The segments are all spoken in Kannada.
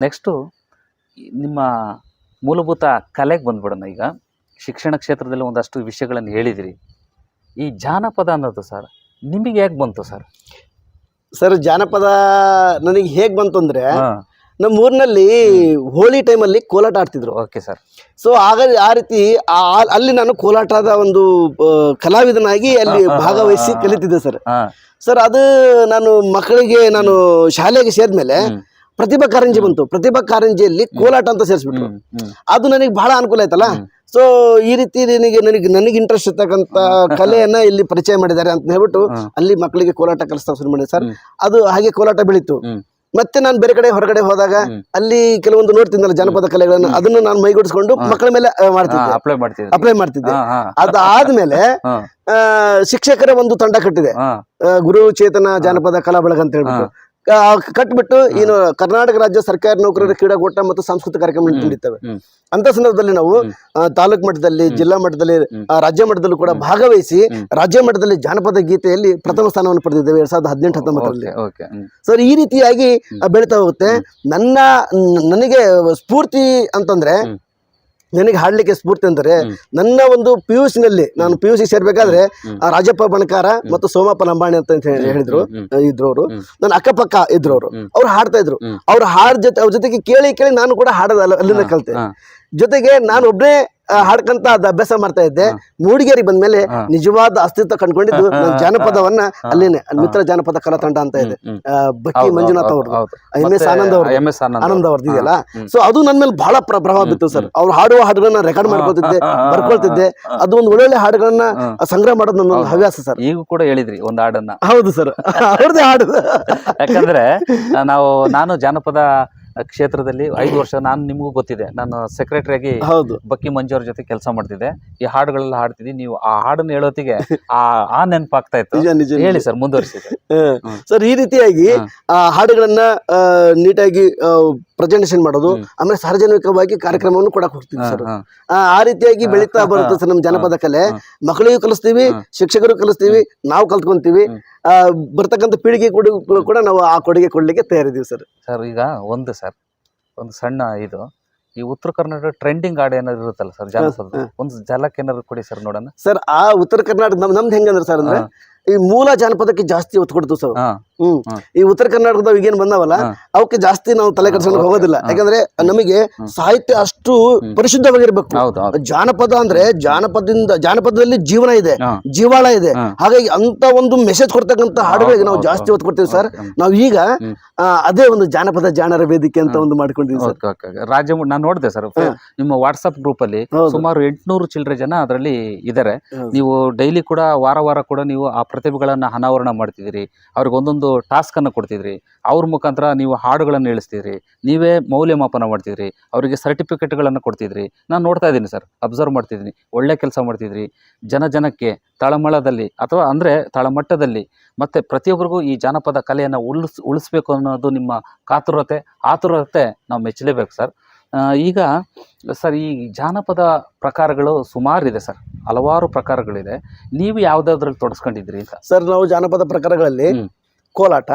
ನೆಕ್ಸ್ಟು ನಿಮ್ಮ ಮೂಲಭೂತ ಕಲೆಗೆ ಬಂದ್ಬಿಡೋಣ. ಈಗ ಶಿಕ್ಷಣ ಕ್ಷೇತ್ರದಲ್ಲಿ ಒಂದಷ್ಟು ವಿಷಯಗಳನ್ನು ಹೇಳಿದಿರಿ. ಈ ಜಾನಪದ ಅನ್ನೋದು ಸರ್ ನಿಮಗೆ ಹೇಗೆ ಬಂತು ಸರ್? ಸರ್ ಜಾನಪದ ನನಗೆ ಹೇಗೆ ಬಂತು ಅಂದರೆ, ಹಾಂ, ನಮ್ಮ ಊರಿನಲ್ಲಿ ಹೋಳಿ ಟೈಮಲ್ಲಿ ಕೋಲಾಟ ಆಡ್ತಿದ್ರು. Okay sir. ಸೊ ಆಗ ಆ ರೀತಿ ಅಲ್ಲಿ ನಾನು ಕೋಲಾಟದ ಒಂದು ಕಲಾವಿದನಾಗಿ ಅಲ್ಲಿ ಭಾಗವಹಿಸಿ ಕಲಿತಿದ್ದೆ ಸರ್. ಹಾಂ, ಸರ್ ಅದು ನಾನು ಮಕ್ಕಳಿಗೆ ನಾನು ಶಾಲೆಗೆ ಸೇರಿದ್ಮೇಲೆ ಪ್ರತಿಭಾ ಕಾರಂಜಿ ಬಂತು. ಪ್ರತಿಭಾ ಕಾರಂಜಿಯಲ್ಲಿ ಕೋಲಾಟ ಅಂತ ಸೇರಿಸ್ಬಿಟ್ರು. ಅದು ನನಗೆ ಬಹಳ ಅನುಕೂಲ ಆಯ್ತಲ್ಲ. ಸೊ ಈ ರೀತಿ ನನಗೆ ಇಂಟ್ರೆಸ್ಟ್ ಇರ್ತಕ್ಕಂಥ ಕಲೆಯನ್ನ ಇಲ್ಲಿ ಪರಿಚಯ ಮಾಡಿದ್ದಾರೆ ಅಂತ ಹೇಳ್ಬಿಟ್ಟು ಅಲ್ಲಿ ಮಕ್ಕಳಿಗೆ ಕೋಲಾಟ ಕಲಿಸ್ತಾ ಶುರು ಮಾಡಿದೆ ಸರ್. ಅದು ಹಾಗೆ ಕೋಲಾಟ ಬೆಳೀತು. ಮತ್ತೆ ನಾನು ಬೇರೆ ಕಡೆ ಹೊರಗಡೆ ಹೋದಾಗ ಅಲ್ಲಿ ಕೆಲವೊಂದು ನೋಡ್ತಿದ್ದಲ್ಲ ಜನಪದ ಕಲೆಗಳನ್ನು, ಅದನ್ನು ನಾನು ಮೈಗೂಡಿಸ್ಕೊಂಡು ಮಕ್ಕಳ ಮೇಲೆ ಅಪ್ಲೈ ಮಾಡ್ತಿದ್ದೆ. ಅದಾದ್ಮೇಲೆ ಶಿಕ್ಷಕರ ಒಂದು ತಂಡ ಕಟ್ಟಿದೆ, ಗುರು ಚೇತನ ಜಾನಪದ ಕಲಾ ಬಳಗ ಅಂತ ಹೇಳ್ಬಿಟ್ಟು ಕಟ್ಬಿಟ್ಟು ಏನು ಕರ್ನಾಟಕ ರಾಜ್ಯ ಸರ್ಕಾರಿ ನೌಕರರ ಕ್ರೀಡಾಕೂಟ ಮತ್ತು ಸಾಂಸ್ಕೃತಿಕ ಕಾರ್ಯಕ್ರಮ ನಡೀತವೆ. ಅಂತ ಸಂದರ್ಭದಲ್ಲಿ ನಾವು ತಾಲೂಕು ಮಟ್ಟದಲ್ಲಿ, ಜಿಲ್ಲಾ ಮಟ್ಟದಲ್ಲಿ, ರಾಜ್ಯ ಮಟ್ಟದಲ್ಲೂ ಕೂಡ ಭಾಗವಹಿಸಿ ರಾಜ್ಯ ಮಟ್ಟದಲ್ಲಿ ಜಾನಪದ ಗೀತೆಯಲ್ಲಿ ಪ್ರಥಮ ಸ್ಥಾನವನ್ನು ಪಡೆದಿದ್ದೇವೆ 2018-19ರಲ್ಲಿ. ಸರ್ ಈ ರೀತಿಯಾಗಿ ಬೆಳೀತಾ ಹೋಗುತ್ತೆ. ನನಗೆ ಸ್ಫೂರ್ತಿ ಅಂತಂದ್ರೆ, ನನಗೆ ಹಾಡ್ಲಿಕ್ಕೆ ಸ್ಫೂರ್ತಿ ಅಂದರೆ ನನ್ನ ಒಂದು PUC-ನಲ್ಲಿ ನಾನು PUC ಸೇರ್ಬೇಕಾದ್ರೆ ರಾಜಪ್ಪ ಬಣಕಾರ ಮತ್ತು ಸೋಮಪ್ಪ ಲಂಬಾಣಿ ಅಂತ ಇದ್ರು ಅವರು. ನನ್ನ ಅಕ್ಕಪಕ್ಕ ಇದ್ರು ಅವ್ರು ಹಾಡ್ತಾ ಇದ್ರು. ಅವ್ರ ಅವ್ರ ಜೊತೆಗೆ ಕೇಳಿ ನಾನು ಕೂಡ ಹಾಡೋದು ಅಲ್ಲಿಂದ ಕಲಿತೆ. ಜೊತೆಗೆ ನಾನು ಒಬ್ಬನೇ ಹಾಡ್ಕಂತ ಅಭ್ಯಾಸ ಮಾಡ್ತಾ ಇದ್ದೆ. ಮೂಡಿಗೇರಿ ಬಂದ್ಮೇಲೆ ನಿಜವಾದ ಅಸ್ತಿತ್ವ ಕಂಡುಕೊಂಡಿದ್ದು ನನ್ನ ಜಾನಪದವನ್ನ ಅಲ್ಲಿನೇ ಮಿತ್ರ ಜಾನಪದ ಕಲಾ ತಂಡ ಅಂತ ಇದೆ, ಬಕ್ಕಿ ಮಂಜುನಾಥ್ ಅವ್ರದ್ದು, MS ಆನಂದ್ ಅವ್ರದ್ದು ಇದೆಯಲ್ಲ. ಸೊ ಅದು ನನ್ನ ಮೇಲೆ ಬಹಳ ಪ್ರಭಾವ ಬಿತ್ತು ಸರ್. ಅವ್ರು ಹಾಡುವ ಹಾಡುಗಳನ್ನ ರೆಕಾರ್ಡ್ ಮಾಡ್ಕೊಳ್ತಿದ್ದೆ, ಬರ್ಕೊಳ್ತಿದ್ದೆ. ಅದು ಒಂದು ಒಳ್ಳೊಳ್ಳೆ ಹಾಡುಗಳನ್ನ ಸಂಗ್ರಹ ಮಾಡೋದು ನನ್ನ ಹವ್ಯಾಸ ಸರ್. ಈಗ ಕೂಡ ಹೇಳಿದ್ರಿ ಒಂದು ಹಾಡನ್ನ. ಹೌದು ಸರ್, ಅವ್ರದ್ದೇ ಹಾಡು. ಯಾಕಂದ್ರೆ ನಾನು ಜಾನಪದ ಕ್ಷೇತ್ರದಲ್ಲಿ 5 ವರ್ಷ ನಾನು ನಿಮಗೂ ಗೊತ್ತಿದೆ, ನಾನು ಸೆಕ್ರೆಟರಿಯಾಗಿ ಬಕ್ಕಿ ಮಂಜು ಅವ್ರ ಜೊತೆ ಕೆಲಸ ಮಾಡ್ತಿದ್ದೆ. ಈ ಹಾಡುಗಳೆಲ್ಲ ಹಾಡ್ತಿದ್ವಿ. ನೀವು ಆ ಹಾಡನ್ನ ಹೇಳೋತ್ತಿಗೆ ಆ ನೆನಪಾಗ್ತಾ ಇತ್ತು. ಹೇಳಿ ಸರ್, ಮುಂದುವರಿಸಿ ಸರ್. ಈ ರೀತಿಯಾಗಿ ಹಾಡುಗಳನ್ನ ನೀಟಾಗಿ ಪ್ರೆಸೆಂಟೇಷನ್ ಮಾಡೋದು, ಆಮೇಲೆ ಸಾರ್ವಜನಿಕವಾಗಿ ಕಾರ್ಯಕ್ರಮವನ್ನು ಕೂಡ ಹೋಗ್ತೀವಿ ಸರ್. ಆ ರೀತಿಯಾಗಿ ಬೆಳೀತಾ ಬರುತ್ತೆ ಸರ್ ನಮ್ಮ ಜಾನಪದ ಕಲೆ. ಮಕ್ಕಳಿಗೂ ಕಲಿಸ್ತೀವಿ, ಶಿಕ್ಷಕರು ಕಲಿಸ್ತೀವಿ, ನಾವು ಕಲ್ತ್ಕೊಂತೀವಿ. ಬರ್ತಕ್ಕಂಥ ಪೀಳಿಗೆ ಕೂಡ ನಾವು ಆ ಕೊಡುಗೆ ಕೊಡ್ಲಿಕ್ಕೆ ತಯಾರಿದ್ದೀವಿ ಸರ್. ಸರ್ ಈಗ ಒಂದು ಸಣ್ಣ ಇದು, ಈ ಉತ್ತರ ಕರ್ನಾಟಕ ಟ್ರೆಂಡಿಂಗ್ ಹಾಡು ಏನಾದ್ರು ಇರುತ್ತಲ್ಲ ಸರ್ ಜಾನಪದ, ಒಂದು ಜಲಕ್ಕೆ ಏನಾದ್ರು ಕೊಡಿ ಸರ್ ನೋಡೋಣ. ಸರ್ ಆ ಉತ್ತರ ಕರ್ನಾಟಕ ನಮ್ದು ಹೆಂಗಂದ್ರೆ ಸರ್, ಅಂದ್ರೆ ಈ ಮೂಲ ಜಾನಪದಕ್ಕೆ ಜಾಸ್ತಿ ಒತ್ತು ಕೊಡ್ತೀವಿ ಸರ್. ಈ ಉತ್ತರ ಕರ್ನಾಟಕದ ಈಗೇನು ಬಂದಾವಲ್ಲ ಅವಕ್ಕೆ ಜಾಸ್ತಿ ನಾವು ತಲೆ ಕೆಡಿಸ್ಕೊಂಡು ಹೋಗೋದಿಲ್ಲ. ಯಾಕಂದ್ರೆ ನಮಗೆ ಸಾಹಿತ್ಯ ಅಷ್ಟು ಪರಿಶುದ್ಧವಾಗಿರ್ಬೇಕು. ಜಾನಪದ ಅಂದ್ರೆ ಜಾನಪದದಲ್ಲಿ ಜೀವನ ಇದೆ, ಜೀವಾಳ ಇದೆ. ಹಾಗಾಗಿ ಅಂತ ಒಂದು ಮೆಸೇಜ್ ಕೊಡ್ತಕ್ಕಂಥ ಹಾಡುಗಳಿಗೆ ನಾವು ಜಾಸ್ತಿ ಒತ್ತು ಕೊಡ್ತೀವಿ ಸರ್. ನಾವು ಈಗ ಅದೇ ಒಂದು ಜಾನಪದ ಜಾಣರ ವೇದಿಕೆ ಅಂತ ಒಂದು ಮಾಡ್ಕೊಂಡಿದ್ದೀವಿ ಸರ್. ನಾನು ನೋಡಿದೆ ಸರ್, ನಿಮ್ಮ ವಾಟ್ಸ್ಆಪ್ ಗ್ರೂಪ್ ಅಲ್ಲಿ ಸುಮಾರು 800 ಚಿಲ್ಲರೆ ಜನ ಅದರಲ್ಲಿ ಇದ್ದಾರೆ. ನೀವು ಡೈಲಿ ಕೂಡ ವಾರ ಕೂಡ ನೀವು ಆ ಪ್ರತಿಭೆಗಳನ್ನ ಅನಾವರಣ ಮಾಡ್ತಿದ್ದೀರಿ. ಅವ್ರಿಗೆ ಒಂದೊಂದು ಟಾಸ್ಕ್ ಅನ್ನು ಕೊಡ್ತಿದ್ರಿ. ಅವ್ರ ಮುಖಾಂತರ ನೀವು ಹಾಡುಗಳನ್ನು ಹೇಳಿಸ್ತಿದ್ರಿ, ನೀವೇ ಮೌಲ್ಯಮಾಪನ ಮಾಡ್ತಿದ್ರಿ, ಅವರಿಗೆ ಸರ್ಟಿಫಿಕೇಟ್ಗಳನ್ನು ಕೊಡ್ತಿದ್ರಿ. ನಾನು ನೋಡ್ತಾ ಇದ್ದೀನಿ ಸರ್, ಅಬ್ಸರ್ವ್ ಮಾಡ್ತಿದ್ದೀನಿ. ಒಳ್ಳೆ ಕೆಲಸ ಮಾಡ್ತಿದ್ರಿ. ಜನಕ್ಕೆ ತಳಮಳದಲ್ಲಿ ಅಥವಾ ಅಂದರೆ ತಳಮಟ್ಟದಲ್ಲಿ ಮತ್ತು ಪ್ರತಿಯೊಬ್ಬರಿಗೂ ಈ ಜಾನಪದ ಕಲೆಯನ್ನು ಉಳಿಸ್ಬೇಕು ಅನ್ನೋದು ನಿಮ್ಮ ಆತುರತೆ ನಾವು ಮೆಚ್ಚಲೇಬೇಕು ಸರ್. ಈಗ ಸರ್, ಈ ಜಾನಪದ ಪ್ರಕಾರಗಳು ಸುಮಾರಿದೆ ಸರ್, ಹಲವಾರು ಪ್ರಕಾರಗಳಿದೆ. ನೀವು ಯಾವುದಾದ್ರಲ್ಲಿ ತೊಡಸ್ಕೊಂಡಿದ್ರಿ ಅಂತ? ಸರ್ ನಾವು ಜಾನಪದ ಪ್ರಕಾರಗಳಲ್ಲಿ ಕೋಲಾಟ,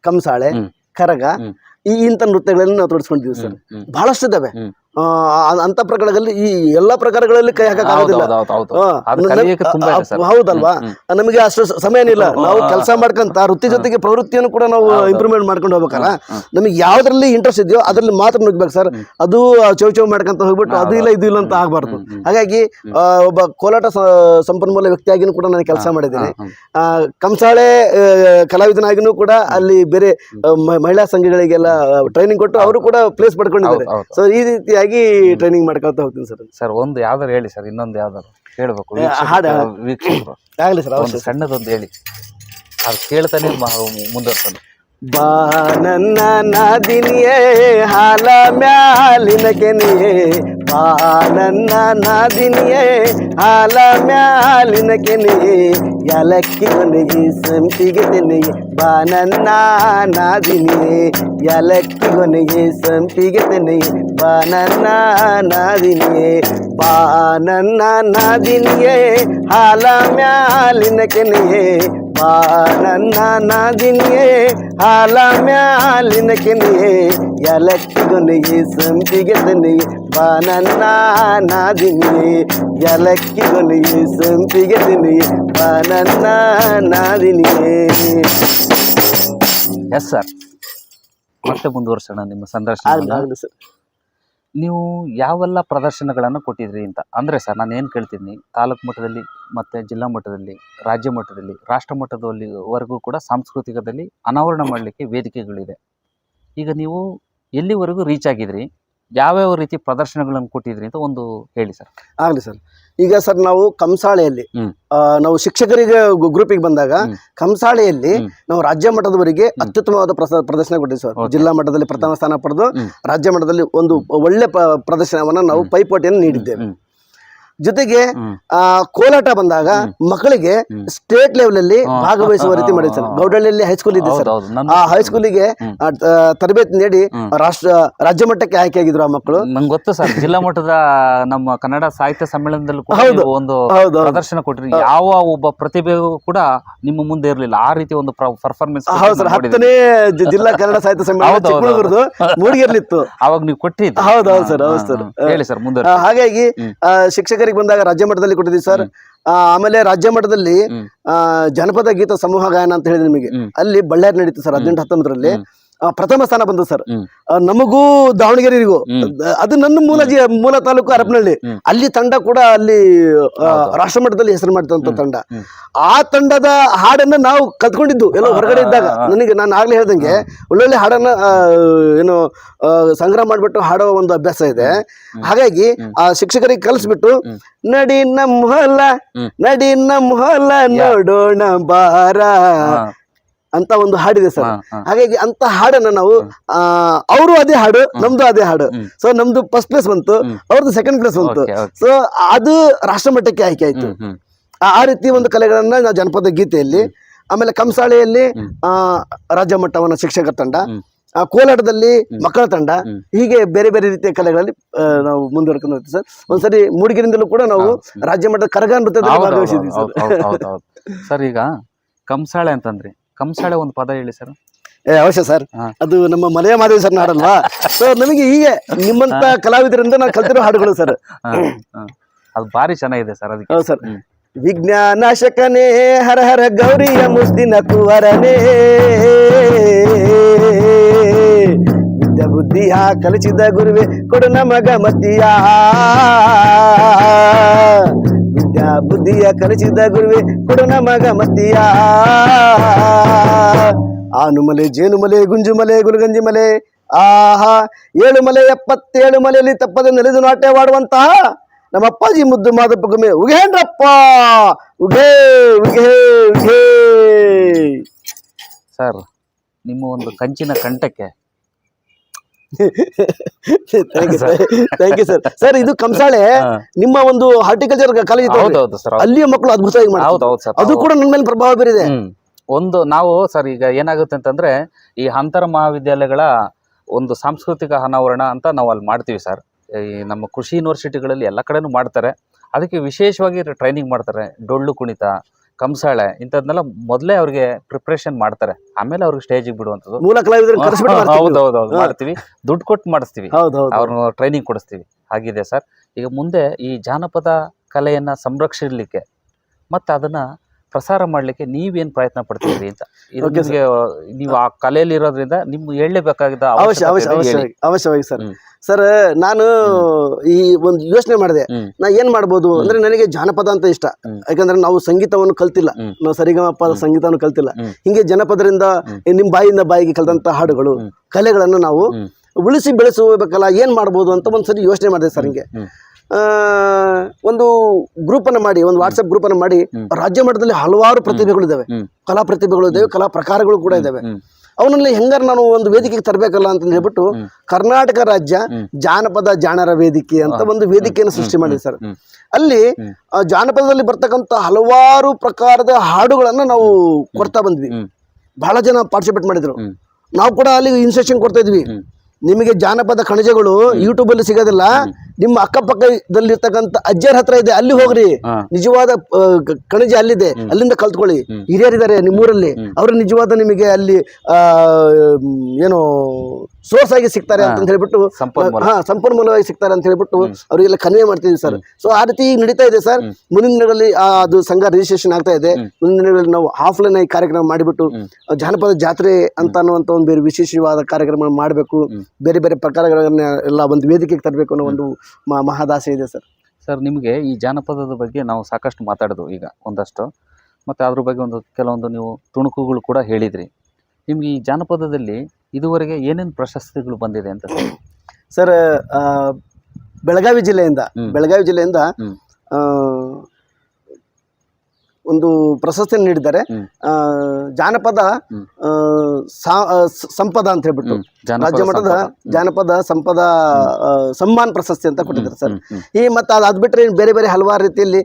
ಕಂಸಾಳೆ, ಕರಗ, ಇಂಥ ನೃತ್ಯಗಳಲ್ಲಿ ನಾವು ತೊಡಸ್ಕೊಂಡಿದ್ದೀವಿ ಸರ್. ಬಹಳಷ್ಟು ಇದ್ದಾವೆ. ಅಂತ ಪ್ರಕಾರಗಳಲ್ಲಿ ಈ ಎಲ್ಲಾ ಪ್ರಕಾರಗಳಲ್ಲಿ ಕೈ ಹಾಕಕ್ಕಾಗೋದಿಲ್ಲ. ಹೌದಲ್ವಾ, ನಮಗೆ ಅಷ್ಟು ಸಮಯನಿಲ್ಲ. ನಾವು ಕೆಲಸ ಮಾಡ್ಕಂತ ವೃತ್ತಿ ಜೊತೆಗೆ ಪ್ರವೃತ್ತಿಯನ್ನು ಕೂಡ ನಾವು ಇಂಪ್ರೂವ್ಮೆಂಟ್ ಮಾಡ್ಕೊಂಡು ಹೋಗ್ಬೇಕಲ್ಲ. ನಮಗೆ ಯಾವ್ದ್ರಲ್ಲಿ ಇಂಟ್ರೆಸ್ಟ್ ಇದೆಯೋ ಅದ್ರಲ್ಲಿ ಮಾತ್ರ ನುಗ್ಬೇಕು ಸರ್. ಅದು ಚೌ ಮಾಡ್ಕೊಂತ ಹೋಗ್ಬಿಟ್ಟು ಅದು ಇಲ್ಲ ಇದು ಇಲ್ಲ ಅಂತ ಆಗ್ಬಾರ್ದು. ಹಾಗಾಗಿ ಒಬ್ಬ ಕೋಲಾಟ ಸಂಪನ್ಮೂಲ ವ್ಯಕ್ತಿಯಾಗಿನೂ ಕೂಡ ನಾನು ಕೆಲಸ ಮಾಡಿದ್ದೀನಿ. ಕಂಸಾಳೆ ಕಲಾವಿದನಾಗಿನೂ ಕೂಡ ಅಲ್ಲಿ ಬೇರೆ ಮಹಿಳಾ ಸಂಘಗಳಿಗೆಲ್ಲ ಟ್ರೈನಿಂಗ್ ಕೊಟ್ಟು ಅವರು ಕೂಡ ಪ್ಲೇಸ್ ಪಡ್ಕೊಂಡಿದ್ದಾರೆ. ಸೊ ಈ ರೀತಿ ಟ್ರೈನಿಂಗ್ ಮಾಡ್ಕೊಳ್ತಾ ಹೋಗ್ತೀನಿ ಸರ್. ಸರ್ ಒಂದು ಯಾವ್ದಾರು ಹೇಳಿ ಸರ್, ಇನ್ನೊಂದು ಯಾವ್ದಾರು ಹೇಳ್ಬೇಕು ವೀಕ್ಷಕರು. ಆಗಲಿ ಸರ್, ಸಣ್ಣದೊಂದು ಹೇಳಿ, ಅದು ಕೇಳ್ತಾನೆ ಮುಂದುವರ್ತಾನೆ. ಬಾ ನನ್ನ ನಾದಿನಿಯೇ ಹಾಲ ಮ್ಯಾಲಿನ ಕೆನೆಯೇ, ಬಾ ನನ್ನ ನಾದಿನಿಯೇ ಹಾಲ ಮ್ಯಾಲಿನ ಕೆನೆಯೇ, ಯಲಕ್ಕಿ ಕೊನೆಗೆ ಸಂಪಿಗೆ ತೆನೆಯೇ, ಬಾ ನನ್ನ ನಾದಿನಿಯೇ ಯಲಕ್ಕಿ ಕೊನೆಗೆ ಸಂಪಿಗೆ ತೆನೆಯೇ, ಬಾ ನನ್ನ ನಾದಿನಿಯೇ, ಬಾ ನನ್ನ ನಾದಿನಿಯೇ ಹಾಲ ಮ್ಯಾಲಿನ ಕೆನೆಯೇ, ಬಾ ನನ್ನ ನಾದಿನಿಯೇ ಹಾಲ ಮ್ಯಾಲಿನ ಕೆನೆಯೇ, ಎಲಕ್ಕಿಗೊನೆಗೆ ಸಂಪಿಗೆ ತನ್ನೆಗೆ ಬಾನನ್ನ ನಾದಿನಿಯೇ ಎಲಕ್ಕಿಗೊನೆಗೆ ಸಂಪಿಗೆ ತನ್ನೆಗೆ ಬಾನನ್ನ ನಾದಿನಿಯೇ. ಎಸ್ ಸರ್, ಮತ್ತೆ ಮುಂದುವರ್ಸೋಣ ನಿಮ್ಮ ಸಂದರ್ಶನ. ಆಗಲಿ ಸರ್. ನೀವು ಯಾವೆಲ್ಲ ಪ್ರದರ್ಶನಗಳನ್ನು ಕೊಟ್ಟಿದ್ರಿ ಅಂತ ಅಂದರೆ ಸರ್, ನಾನು ಏನು ಕೇಳ್ತೀನಿ, ತಾಲೂಕು ಮಟ್ಟದಲ್ಲಿ ಮತ್ತು ಜಿಲ್ಲಾ ಮಟ್ಟದಲ್ಲಿ, ರಾಜ್ಯ ಮಟ್ಟದಲ್ಲಿ, ರಾಷ್ಟ್ರ ಮಟ್ಟದಲ್ಲಿವರೆಗೂ ಕೂಡ ಸಾಂಸ್ಕೃತಿಕದಲ್ಲಿ ಅನಾವರಣ ಮಾಡಲಿಕ್ಕೆ ವೇದಿಕೆಗಳಿದೆ. ಈಗ ನೀವು ಎಲ್ಲಿವರೆಗೂ ರೀಚ್ ಆಗಿದ್ರಿ, ಯಾವ್ಯಾವ ರೀತಿ ಪ್ರದರ್ಶನಗಳನ್ನು ಕೊಟ್ಟಿದ್ರಿ ಅಂತ ಒಂದು ಹೇಳಿ ಸರ್. ಆಗಲಿ ಸರ್. ಈಗ ಸರ್ ನಾವು ಕಂಸಾಳೆಯಲ್ಲಿ ನಾವು ಶಿಕ್ಷಕರಿಗೆ ಗ್ರೂಪಿಗೆ ಬಂದಾಗ ಕಂಸಾಳೆಯಲ್ಲಿ ನಾವು ರಾಜ್ಯ ಮಟ್ಟದವರೆಗೆ ಅತ್ಯುತ್ತಮವಾದ ಪ್ರದರ್ಶನ ಕೊಟ್ಟಿದ್ದೀವಿ ಸರ್. ಜಿಲ್ಲಾ ಮಟ್ಟದಲ್ಲಿ ಪ್ರಥಮ ಸ್ಥಾನ ಪಡೆದು ರಾಜ್ಯ ಮಟ್ಟದಲ್ಲಿ ಒಂದು ಒಳ್ಳೆ ಪ್ರದರ್ಶನವನ್ನು ನಾವು ಪೈಪೋಟಿಯನ್ನು ನೀಡಿದ್ದೇವೆ. ಜೊತೆಗೆ ಕೋಲಾಟ ಬಂದಾಗ ಮಕ್ಕಳಿಗೆ ಸ್ಟೇಟ್ ಲೆವೆಲ್ ಅಲ್ಲಿ ಭಾಗವಹಿಸುವ ರೀತಿ ಮಾಡಿದೆ ಸರ್. ಗೌಡಳ್ಳಿಯಲ್ಲಿ ಹೈಸ್ಕೂಲ್ ಇದೆ ಸರ್. ಆ ಹೈಸ್ಕೂಲಿಗೆ ತರಬೇತಿ ನೀಡಿ ರಾಜ್ಯ ಮಟ್ಟಕ್ಕೆ ಆಯ್ಕೆ ಆಗಿದ್ರು ಆ ಮಕ್ಕಳು. ನಂಗೆ ಗೊತ್ತು ಸರ್, ಜಿಲ್ಲಾ ಮಟ್ಟದ ನಮ್ಮ ಕನ್ನಡ ಸಾಹಿತ್ಯ ಸಮ್ಮೇಳನದಲ್ಲೂ ಒಂದು ಪ್ರದರ್ಶನ ಕೊಟ್ಟಿರಿ. ಯಾವ ಒಬ್ಬ ಪ್ರತಿಭೆಗೂ ಕೂಡ ನಿಮ್ಮ ಮುಂದೆ ಇರಲಿಲ್ಲ, ಆ ರೀತಿ ಒಂದು ಪರ್ಫಾರ್ಮೆನ್ಸ್. ಹೌದು ಸರ್, 10ನೇ ಜಿಲ್ಲಾ ಕನ್ನಡ ಸಾಹಿತ್ಯ ಸಮ್ಮೇಳನ ಮೂಡಿಗೆರ್ಲಿತ್ತು, ಅವಾಗ ನೀವು ಕೊಟ್ಟಿದ್ದು. ಹೌದೌದು ಸರ್. ಹೌದು ಸರ್, ಹೇಳಿ ಸರ್ ಮುಂದೆ. ಹಾಗಾಗಿ ಶಿಕ್ಷಕರಿಗೆ ಬಂದಾಗ ರಾಜ್ಯ ಮಟ್ಟದಲ್ಲಿ ಕೊಟ್ಟಿದ್ದೀವಿ ಸರ್. ಆಮೇಲೆ ರಾಜ್ಯ ಮಟ್ಟದಲ್ಲಿ ಜನಪದ ಗೀತ ಸಮೂಹ ಗಾಯನ ಅಂತ ಹೇಳಿದ್ರೆ ನಿಮಗೆ ಅಲ್ಲಿ ಬಳ್ಳಾರಿ ನಡೀತು ಸರ್. 18-19ರಲ್ಲಿ ಪ್ರಥಮ ಸ್ಥಾನ ಬಂತು ಸರ್. ನಮಗೂ ದಾವಣಗೆರೆಗೂ, ಅದು ನನ್ನ ಮೂಲ ತಾಲೂಕು ಹರಪನಹಳ್ಳಿ. ಅಲ್ಲಿ ತಂಡ ಕೂಡ ಅಲ್ಲಿ ರಾಷ್ಟ್ರ ಮಟ್ಟದಲ್ಲಿ ಹೆಸರು ಮಾಡ್ತಂತ ತಂಡ. ಆ ತಂಡದ ಹಾಡನ್ನ ನಾವು ಕಲ್ತ್ಕೊಂಡಿದ್ದು ಎಲ್ಲೋ ಹೊರಗಡೆ ಇದ್ದಾಗ. ನಾನು ಆಗ್ಲೇ ಹೇಳ್ದಂಗೆ ಒಳ್ಳೊಳ್ಳೆ ಹಾಡನ್ನ ಏನು ಸಂಗ್ರಹ ಮಾಡ್ಬಿಟ್ಟು ಹಾಡೋ ಒಂದು ಅಭ್ಯಾಸ ಇದೆ. ಹಾಗಾಗಿ ಆ ಶಿಕ್ಷಕರಿಗೆ ಕಲಿಸ್ಬಿಟ್ಟು ನಡಿ ನಮ್ಮ ಹೊಲ ನೋಡೋಣ ಬಾರ ಅಂತ ಒಂದು ಹಾಡಿದೆ ಸರ್. ಹಾಗಾಗಿ ಅಂತ ಹಾಡನ್ನ ನಾವು ಅವರು ಅದೇ ಹಾಡು, ನಮ್ದು ಅದೇ ಹಾಡು. ಸೊ ನಮ್ದು ಫಸ್ಟ್ ಪ್ಲೇಸ್ ಬಂತು, ಅವ್ರದ್ದು ಸೆಕೆಂಡ್ ಪ್ಲೇಸ್ ಬಂತು. ಸೊ ಅದು ರಾಷ್ಟ್ರ ಮಟ್ಟಕ್ಕೆ ಆಯ್ಕೆ ಆಯ್ತು. ಆ ರೀತಿ ಒಂದು ಕಲೆಗಳನ್ನ ನಾವು ಜನಪದ ಗೀತೆಯಲ್ಲಿ, ಆಮೇಲೆ ಕಂಸಾಳೆಯಲ್ಲಿ ರಾಜ್ಯ ಮಟ್ಟವನ್ನ ಶಿಕ್ಷಕರ ತಂಡ, ಕೋಲಾಟದಲ್ಲಿ ಮಕ್ಕಳ ತಂಡ, ಹೀಗೆ ಬೇರೆ ಬೇರೆ ರೀತಿಯ ಕಲೆಗಳಲ್ಲಿ ನಾವು ಮುಂದುವರ್ಕೊಂಡು ಹೋಗ್ತೀವಿ ಸರ್. ಒಂದ್ಸರಿ ಮೂಡಿಗೆರೆಯಿಂದಲೂ ಕೂಡ ನಾವು ರಾಜ್ಯ ಮಟ್ಟದ ಕರಗ ನೃತ್ಯದಲ್ಲಿ ಭಾಗವಹಿಸಿದ್ವಿ ಸರ್. ಸರ್, ಈಗ ಕಂಸಾಳೆ ಅಂತಂದ್ರಿ, ಕಂಸಾಳೆ ಒಂದು ಪದ ಹೇಳಿ ಸರ್. ಅವಶ್ಯ ಸರ್. ಅದು ನಮ್ಮ ಮಲೆಯ ಮಾದೇವಿ ಸರ್ ಹಾಡಲ್ವಾ. ಸೊ ನಮಗೆ ಹೀಗೆ ನಿಮ್ಮಂತ ಕಲಾವಿದರಿಂದ ನಾವು ಕಲ್ತಿರೋ ಹಾಡುಗಳು ಸರ್. ಅದು ಭಾರಿ ಚೆನ್ನಾಗಿದೆ ಸರ್. ಅದಕ್ಕೆ ಹೌದು ಸರ್. ವಿಜ್ಞಾನಾಶಕನೇ ಹರ ಹರ ಗೌರಿಯ ಮುಸ್ತಿನ ಕುವರನೇ, ವಿದ್ಯಾ ಬುದ್ಧಿಯ ಕಲಿಸಿದ ಗುರುವೆ ಕೊಡು ನಮಗ ಮತಿಯ, ವಿದ್ಯಾ ಬುದ್ಧಿಯ ಕಲಿಸಿದ ಗುರುವೆ ಕೊಡು ನಮಗ ಮತಿಯ. ಆನುಮಲೆ ಜೇನುಮಲೆ ಗುಂಜುಮಲೆ ಗುರುಗಂಜಿ ಮಲೆ, ಆಹಾ 7 ಮಲೆ 77 ಮಲೆಯಲ್ಲಿ ತಪ್ಪದೆ ನೆಲೆದು ನಾಟ್ಯವಾಡುವಂತಹ ನಮ್ಮ ಅಪ್ಪಾಜಿ ಮುದ್ದು ಮಾದಪ್ಪ ಗುಮ್ಮೆ ಉಗೇಂದ್ರಪ್ಪ ಉಗೇ ಉಗೇ ಉಗೇ. ಸರ್, ನಿಮ್ಮ ಒಂದು ಕಂಚಿನ ಕಂಠಕ್ಕೆ ಥ್ಯಾಂಕ್ ಯು ಸರ್. ಸರ್, ಇದು ಕಂಸಾಳೆ ನಿಮ್ಮ ಒಂದು ಹಾರ್ಟಿಕಲ್ಚರ್ ಕಾಲೇಜ್, ಅಲ್ಲಿಯ ಮಕ್ಕಳು ಅದ್ಭುತವಾಗಿ ಮಾಡ್ತಾರೆ. ಅದು ಕೂಡ ನನ್ನ ಮೇಲೆ ಪ್ರಭಾವ ಬೀರಿದೆ. ಒಂದು ನಾವು ಸರ್, ಈಗ ಏನಾಗುತ್ತೆ ಅಂತಂದ್ರೆ, ಈ ಅಂತರ ಮಹಾವಿದ್ಯಾಲಯಗಳ ಒಂದು ಸಾಂಸ್ಕೃತಿಕ ಅನಾವರಣ ಅಂತ ನಾವು ಅಲ್ಲಿ ಮಾಡ್ತೀವಿ ಸರ್. ಈ ನಮ್ಮ ಕೃಷಿ ಯೂನಿವರ್ಸಿಟಿಗಳಲ್ಲಿ ಎಲ್ಲ ಕಡೆನೂ ಮಾಡ್ತಾರೆ. ಅದಕ್ಕೆ ವಿಶೇಷವಾಗಿ ಟ್ರೈನಿಂಗ್ ಮಾಡ್ತಾರೆ. ಡೊಳ್ಳು ಕುಣಿತ, ಕಂಸಾಳೆ ಇಂಥದ್ನೆಲ್ಲ ಮೊದಲೇ ಅವ್ರಿಗೆ ಪ್ರಿಪ್ರೇಷನ್ ಮಾಡ್ತಾರೆ. ಆಮೇಲೆ ಅವ್ರಿಗೆ ಸ್ಟೇಜಿಗೆ ಬಿಡುವಂಥದ್ದು. ಮೂಲ ಕಲಾವಿದರನ್ನು ಹೌದೌದು ಮಾಡ್ತೀವಿ, ದುಡ್ಡು ಕೊಟ್ಟು ಮಾಡಿಸ್ತೀವಿ, ಅವ್ರನ್ನ ಟ್ರೈನಿಂಗ್ ಕೊಡಿಸ್ತೀವಿ. ಹಾಗಿದೆ ಸರ್. ಈಗ ಮುಂದೆ ಈ ಜಾನಪದ ಕಲೆಯನ್ನ ಸಂರಕ್ಷಿಸಲಿಕ್ಕೆ ಮತ್ತೆ ಅದನ್ನ ಪ್ರಸಾರ ಮಾಡಲಿಕ್ಕೆ ನೀವೇನು ಪ್ರಯತ್ನ ಪಡ್ತೀರಿ ಅಂತ, ನೀವು ಆ ಕಲೆಯಲ್ಲಿ ಇರೋದ್ರಿಂದ ನಿಮ್ಗೆ ಹೇಳಲೇಬೇಕಾಗಿದ್ದ ಅವಶ್ಯವಾಗಿ ಸರ್. ಸರ್, ನಾನು ಈ ಒಂದು ಯೋಚನೆ ಮಾಡಿದೆ, ನಾ ಏನ್ ಮಾಡ್ಬೋದು ಅಂದ್ರೆ, ನನಗೆ ಜಾನಪದ ಅಂತ ಇಷ್ಟ. ಯಾಕಂದ್ರೆ ನಾವು ಸಂಗೀತವನ್ನು ಕಲ್ತಿಲ್ಲ, ನಾವು ಸರಿಗಮಪ ಸಂಗೀತವನ್ನು ಕಲ್ತಿಲ್ಲ. ಹಿಂಗೆ ಜನಪದರಿಂದ ನಿಮ್ ಬಾಯಿಂದ ಬಾಯಿಗೆ ಕಲಿತಂತ ಹಾಡುಗಳು, ಕಲೆಗಳನ್ನು ನಾವು ಉಳಿಸಿ ಬೆಳೆಸಬೇಕಲ್ಲ, ಏನ್ ಮಾಡ್ಬೋದು ಅಂತ ಒಂದ್ಸರಿ ಯೋಚನೆ ಮಾಡಿದೆ ಸರ್. ಹಿಂಗೆ ಒಂದು ಗ್ರೂಪ್ ಅನ್ನ ಮಾಡಿ, ಒಂದು ವಾಟ್ಸ್ಆಪ್ ಗ್ರೂಪ್ ಅನ್ನ ಮಾಡಿ, ರಾಜ್ಯ ಮಟ್ಟದಲ್ಲಿ ಹಲವಾರು ಪ್ರತಿಭೆಗಳಿದ್ದಾವೆ, ಕಲಾ ಪ್ರತಿಭೆಗಳು ಇದ್ದಾವೆ, ಕಲಾ ಪ್ರಕಾರಗಳು ಕೂಡ ಇದ್ದಾವೆ. ಅವನಲ್ಲಿ ಹೆಂಗಾರ ನಾನು ಒಂದು ವೇದಿಕೆಗೆ ತರಬೇಕಲ್ಲ ಅಂತ ಹೇಳ್ಬಿಟ್ಟು ಕರ್ನಾಟಕ ರಾಜ್ಯ ಜಾನಪದ ಜಾಣರ ವೇದಿಕೆ ಅಂತ ಒಂದು ವೇದಿಕೆಯನ್ನು ಸೃಷ್ಟಿ ಮಾಡಿದೆ ಸರ್. ಅಲ್ಲಿ ಜಾನಪದದಲ್ಲಿ ಬರ್ತಕ್ಕಂಥ ಹಲವಾರು ಪ್ರಕಾರದ ಹಾಡುಗಳನ್ನ ನಾವು ಕೊಡ್ತಾ ಬಂದ್ವಿ. ಬಹಳ ಜನ ಪಾರ್ಟಿಸಿಪೇಟ್ ಮಾಡಿದ್ರು. ನಾವು ಕೂಡ ಅಲ್ಲಿ ಇನ್ಸ್ಟ್ರಕ್ಷನ್ ಕೊಡ್ತಾ ಇದ್ವಿ. ನಿಮಗೆ ಜಾನಪದ ಕಣಜಗಳು ಯೂಟ್ಯೂಬ್ ಅಲ್ಲಿ ಸಿಗೋದಿಲ್ಲ, ನಿಮ್ಮ ಅಕ್ಕಪಕ್ಕದಲ್ಲಿರ್ತಕ್ಕಂಥ ಅಜ್ಜರ ಹತ್ರ ಇದೆ, ಅಲ್ಲಿ ಹೋಗ್ರಿ, ನಿಜವಾದ ಕಣಜ ಅಲ್ಲಿದೆ, ಅಲ್ಲಿಂದ ಕಲ್ತ್ಕೊಳ್ಳಿ. ಹಿರಿಯರಿದ್ದಾರೆ ನಿಮ್ಮೂರಲ್ಲಿ, ಅವರು ನಿಜವಾದ ನಿಮಗೆ ಅಲ್ಲಿ ಏನು ಸೋರ್ಸ್ ಆಗಿ ಸಿಗ್ತಾರೆ ಅಂತ ಹೇಳ್ಬಿಟ್ಟು ಸಂಪನ್ಮೂಲ. ಸಂಪನ್ಮೂಲವಾಗಿ ಸಿಗ್ತಾರೆ ಅಂತ ಹೇಳ್ಬಿಟ್ಟು ಅವರಿಗೆಲ್ಲ ಕನ್ವೆ ಮಾಡ್ತಿದ್ವಿ ಸರ್. ಸೊ ಆ ರೀತಿ ಈಗ ನಡೀತಾ ಇದೆ ಸರ್. ಮುಂದಿನ ದಿನಗಳಲ್ಲಿ ಅದು ಸಂಘ ರಿಜಿಸ್ಟ್ರೇಷನ್ ಆಗ್ತಾ ಇದೆ. ಮುಂದಿನ ದಿನಗಳಲ್ಲಿ ನಾವು ಆಫ್ಲೈನ್ ಆಗಿ ಕಾರ್ಯಕ್ರಮ ಮಾಡಿಬಿಟ್ಟು ಜಾನಪದ ಜಾತ್ರೆ ಅಂತ ಅನ್ನುವಂಥ ಒಂದು ಬೇರೆ ವಿಶೇಷವಾದ ಕಾರ್ಯಕ್ರಮ ಮಾಡಬೇಕು, ಬೇರೆ ಬೇರೆ ಪ್ರಕಾರಗಳನ್ನ ಎಲ್ಲ ಒಂದು ವೇದಿಕೆಗೆ ತರಬೇಕು ಅನ್ನೋ ಒಂದು ಮಹದಾಸೆ ಇದೆ ಸರ್. ಸರ್, ನಿಮಗೆ ಈ ಜಾನಪದದ ಬಗ್ಗೆ ನಾವು ಸಾಕಷ್ಟು ಮಾತಾಡೋದು ಈಗ ಒಂದಷ್ಟು, ಮತ್ತು ಅದ್ರ ಬಗ್ಗೆ ಕೆಲವೊಂದು ನೀವು ತುಣುಕುಗಳು ಕೂಡ ಹೇಳಿದ್ರಿ. ನಿಮ್ಗೆ ಈ ಜಾನಪದದಲ್ಲಿ ಇದುವರೆಗೆ ಏನೇನು ಪ್ರಶಸ್ತಿಗಳು ಬಂದಿದೆ ಅಂತ ಸರ್? ಬೆಳಗಾವಿ ಜಿಲ್ಲೆಯಿಂದ ಒಂದು ಪ್ರಶಸ್ತಿಯನ್ನು ನೀಡಿದ್ದಾರೆ. ಜಾನಪದ ಸಂಪದ ಅಂತ ಹೇಳ್ಬಿಟ್ಟು ರಾಜ್ಯ ಮಟ್ಟದ ಜಾನಪದ ಸಂಪದ ಸಮ್ಮಾನ ಪ್ರಶಸ್ತಿ ಅಂತ ಕೊಟ್ಟಿದ್ದಾರೆ ಸರ್. ಈ ಮತ್ತೆ ಅದ್ ಬಿಟ್ರೆ ಬೇರೆ ಬೇರೆ ಹಲವಾರು ರೀತಿಯಲ್ಲಿ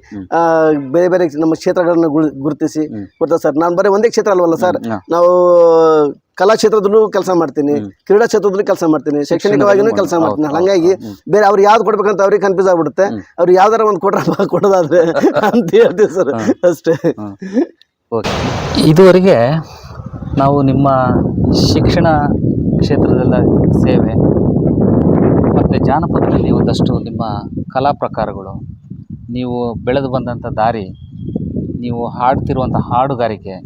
ಬೇರೆ ಬೇರೆ ನಮ್ಮ ಕ್ಷೇತ್ರಗಳನ್ನ ಗುರುತಿಸಿ ಕೊಡ್ತಾರೆ ಸರ್. ನಾನು ಬರೀ ಒಂದೇ ಕ್ಷೇತ್ರ ಅಲ್ವಲ್ಲ ಸರ್, ನಾವು ಕಲಾ ಕ್ಷೇತ್ರದಲ್ಲೂ ಕೆಲಸ ಮಾಡ್ತೀನಿ, ಕ್ರೀಡಾ ಕ್ಷೇತ್ರದಲ್ಲೂ ಕೆಲಸ ಮಾಡ್ತೀನಿ, ಶೈಕ್ಷಣಿಕವಾಗಿನೂ ಕೆಲಸ ಮಾಡ್ತೀನಿ. ಹಂಗಾಗಿ ಬೇರೆ ಅವ್ರು ಯಾವ್ದು ಕೊಡ್ಬೇಕಂತ ಅವ್ರಿಗೆ ಕನ್ಫ್ಯೂಸ್ ಆಗ್ಬಿಡುತ್ತೆ. ಅವ್ರು ಯಾವ್ದಾರ ಒಂದು ಕೊಡೋದಾದ್ರೆ ಅಂತ ಹೇಳ್ತೀವಿ ಸರ್, ಅಷ್ಟೇ. ಓಕೆ, ಇದುವರೆಗೆ ನಾವು ನಿಮ್ಮ ಶಿಕ್ಷಣ ಕ್ಷೇತ್ರದಲ್ಲ ಸೇವೆ ಮತ್ತು ಜಾನಪದದಲ್ಲಿ ಒಂದಷ್ಟು ನಿಮ್ಮ ಕಲಾ ಪ್ರಕಾರಗಳು, ನೀವು ಬೆಳೆದು ಬಂದಂಥ ದಾರಿ, ನೀವು ಹಾಡ್ತಿರುವಂಥ ಹಾಡುಗಾರಿಕೆ,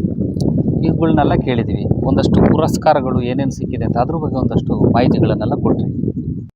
ಇವುಗಳನ್ನೆಲ್ಲ ಕೇಳಿದ್ದೀವಿ. ಒಂದಷ್ಟು ಪುರಸ್ಕಾರಗಳು ಏನೇನು ಸಿಕ್ಕಿದೆ ಅಂತ ಅದ್ರ ಬಗ್ಗೆ ಒಂದಷ್ಟು ಮಾಹಿತಿಗಳನ್ನೆಲ್ಲ ಕೊಟ್ರಿ.